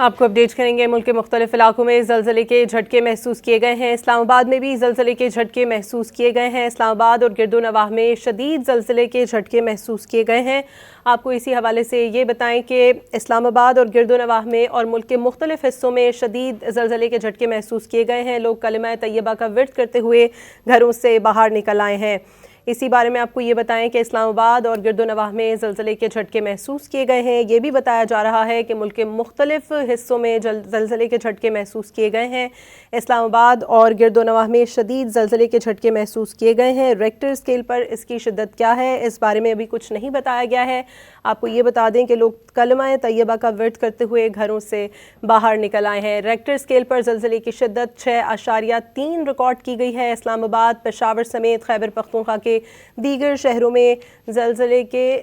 آپ کو اپڈیٹ کریں گے۔ ملک کے مختلف علاقوں میں زلزلے کے جھٹکے محسوس کیے گئے ہیں۔ اسلام آباد میں بھی زلزلے کے جھٹکے محسوس کیے گئے ہیں۔ اسلام آباد اور گرد و نواح میں شدید زلزلے کے جھٹکے محسوس کیے گئے ہیں۔ آپ کو اسی حوالے سے یہ بتائیں کہ اسلام آباد اور گرد و نواح میں اور ملک کے مختلف حصوں میں شدید زلزلے کے جھٹکے محسوس کیے گئے ہیں۔ لوگ کلمہ طیبہ کا ورد کرتے ہوئے گھروں سے باہر نکل آئے ہیں۔ اسی بارے میں آپ کو یہ بتائیں کہ اسلام آباد اور گرد و نواح میں زلزلے کے جھٹکے محسوس کیے گئے ہیں۔ یہ بھی بتایا جا رہا ہے کہ ملک کے مختلف حصوں میں زلزلے کے جھٹکے محسوس کیے گئے ہیں۔ اسلام آباد اور گرد و نواح میں شدید زلزلے کے جھٹکے محسوس کیے گئے ہیں۔ ریکٹر اسکیل پر اس کی شدت کیا ہے، اس بارے میں ابھی کچھ نہیں بتایا گیا ہے۔ آپ کو یہ بتا دیں کہ لوگ کلمہ طیبہ کا ورد کرتے ہوئے گھروں سے باہر نکل آئے ہیں۔ ریکٹر اسکیل پر زلزلے کی شدت 6.3 ریکارڈ کی گئی ہے۔ اسلام آباد، پشاور سمیت خیبر پختونخوا کے دیگر شہروں میں زلزلے کے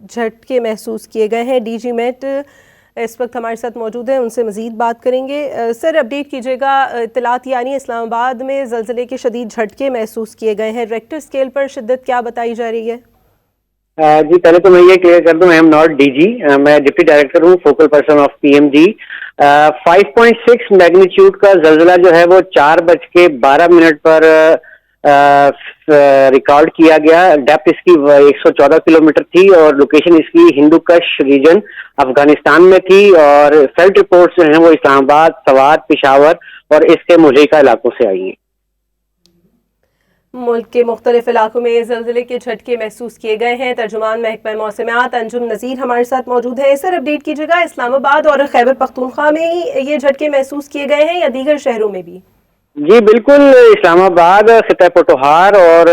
جھٹکے محسوس کیے گئے ہیں۔ ڈی جی میٹ اس وقت ہمارے ساتھ موجود ہیں، ان سے مزید بات کریں گے۔ سر، اپڈیٹ کیجیے گا، اطلاعات یعنی اسلام آباد میں زلزلے کے شدید جھٹکے محسوس کیے گئے ہیں، ریکٹر اسکیل پر شدت کیا بتائی جا رہی ہے؟ جی، پہلے تو میں یہ کلیئر کر دوں، I am not D G, میں ڈپٹی ڈائریکٹر ہوں، focal person of P M G. 5.6 magnitude کا زلزلہ جو ہے وہ 4:12 پر ریکارڈ کیا گیا۔ ڈیپتھ اس کی 114 کلومیٹر تھی اور لوکیشن اس کی ہندو کش ریجن افغانستان میں تھی، اور فیلٹ رپورٹس جو ہیں وہ اسلام آباد، سوات، پشاور اور اس کے مضیقہ علاقوں سے آئی ہیں۔ ملک کے مختلف علاقوں میں زلزلے کے جھٹکے محسوس کیے گئے ہیں۔ ترجمان محکمہ موسمیات انجم نذیر ہمارے ساتھ موجود ہیں۔ سر، اپڈیٹ کیجیے گا، اسلام آباد اور خیبر پختونخوا میں ہی یہ جھٹکے محسوس کیے گئے ہیں یا دیگر شہروں میں بھی؟ جی بالکل، اسلام آباد، خطہ پٹوہار اور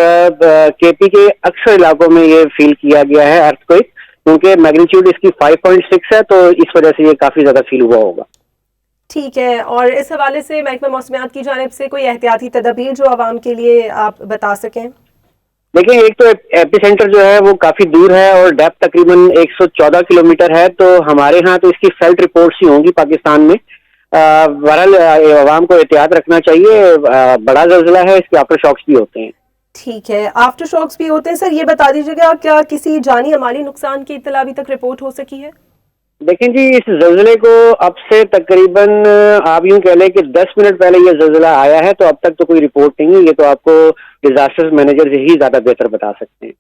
کے پی کے اکثر علاقوں میں یہ فیل کیا گیا ہے ارتھ کوئک، کیونکہ میگنیچیوڈ اس کی 5.6 ہے، تو اس وجہ سے یہ کافی زیادہ فیل ہوا ہوگا۔ ٹھیک ہے، اور اس حوالے سے محکمہ موسمیات کی جانب سے کوئی احتیاطی تدابیر جو عوام کے لیے آپ بتا سکیں؟ دیکھیں، ایک تو ایپی سینٹر جو ہے وہ کافی دور ہے اور ڈیپتھ تقریباً 114 کلومیٹر ہے، تو ہمارے ہاں تو اس کی فیلٹ رپورٹس ہی ہوں گی پاکستان میں۔ بہرحال عوام کو احتیاط رکھنا چاہیے، بڑا زلزلہ ہے، اس کے آفٹر شاکس بھی ہوتے ہیں۔ ٹھیک ہے، آفٹر شاکس بھی ہوتے ہیں۔ سر، یہ بتا دیجیے گا، کیا کسی جانی یا مالی نقصان کی اطلاع ابھی تک رپورٹ ہو سکی ہے؟ دیکھیں جی، اس زلزلے کو اب سے تقریباً آپ یوں کہہ لیں کہ 10 منٹ پہلے یہ زلزلہ آیا ہے، تو اب تک تو کوئی رپورٹ نہیں ہے، یہ تو آپ کو ڈیزاسٹر مینیجر سے ہی زیادہ بہتر بتا سکتے ہیں۔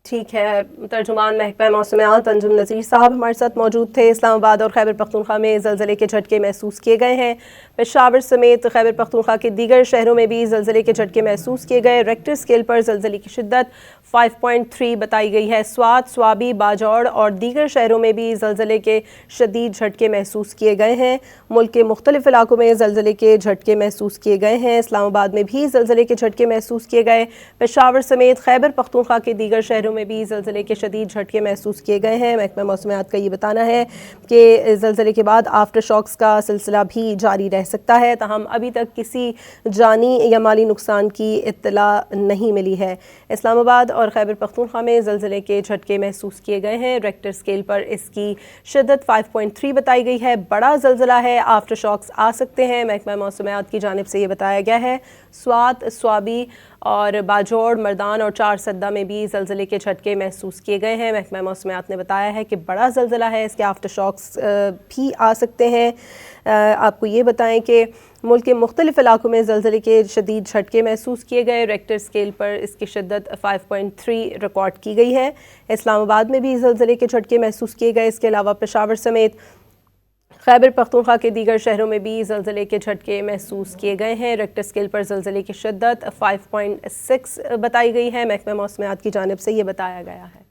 ٹھیک ہے، ترجمان محکمہ موسمیات انجم نذیر صاحب ہمارے ساتھ موجود تھے۔ اسلام آباد اور خیبر پختونخوا میں زلزلے کے جھٹکے محسوس کیے گئے ہیں۔ پشاور سمیت خیبر پختونخوا کے دیگر شہروں میں بھی زلزلے کے جھٹکے محسوس کیے گئے۔ ریکٹر اسکیل پر زلزلے کی شدت 5.3 بتائی گئی ہے۔ سوات، سوابی، باجوڑ اور دیگر شہروں میں بھی زلزلے کے شدید جھٹکے محسوس کیے گئے ہیں۔ ملک کے مختلف علاقوں میں زلزلے کے جھٹکے محسوس کیے گئے ہیں۔ اسلام آباد میں بھی زلزلے کے جھٹکے محسوس کیے گئے۔ پشاور سمیت خیبر پختونخوا کے دیگر شہروں میں بھی زلزلے کے شدید جھٹکے محسوس کیے گئے ہیں۔ محکمہ موسمیات کا یہ بتانا ہے کہ زلزلے کے بعد آفٹر شاکس کا سلسلہ بھی جاری رہ سکتا ہے، تاہم ابھی تک کسی جانی یا مالی نقصان کی اطلاع نہیں ملی ہے۔ اسلام آباد اور خیبر پختونخوا میں زلزلے کے جھٹکے محسوس کیے گئے ہیں۔ ریکٹر اسکیل پر اس کی شدت 5.3 بتائی گئی ہے۔ بڑا زلزلہ ہے، آفٹر شاکس آ سکتے ہیں، محکمہ موسمیات کی جانب سے یہ بتایا گیا ہے۔ سوات، سوابی اور باجوڑ، مردان اور چار سدہ میں بھی زلزلے کے جھٹکے محسوس کیے گئے ہیں۔ محکمہ موسمیات نے بتایا ہے کہ بڑا زلزلہ ہے، اس کے آفٹر شاکس بھی آ سکتے ہیں۔ آپ کو یہ بتائیں کہ ملک کے مختلف علاقوں میں زلزلے کے شدید جھٹکے محسوس کیے گئے۔ ریکٹر اسکیل پر اس کی شدت 5.3 ریکارڈ کی گئی ہے۔ اسلام آباد میں بھی زلزلے کے جھٹکے محسوس کیے گئے۔ اس کے علاوہ پشاور سمیت خیبر پختونخوا کے دیگر شہروں میں بھی زلزلے کے جھٹکے محسوس کیے گئے ہیں۔ ریکٹر اسکیل پر زلزلے کی شدت 5.6 بتائی گئی ہے۔ محکمہ موسمیات کی جانب سے یہ بتایا گیا ہے۔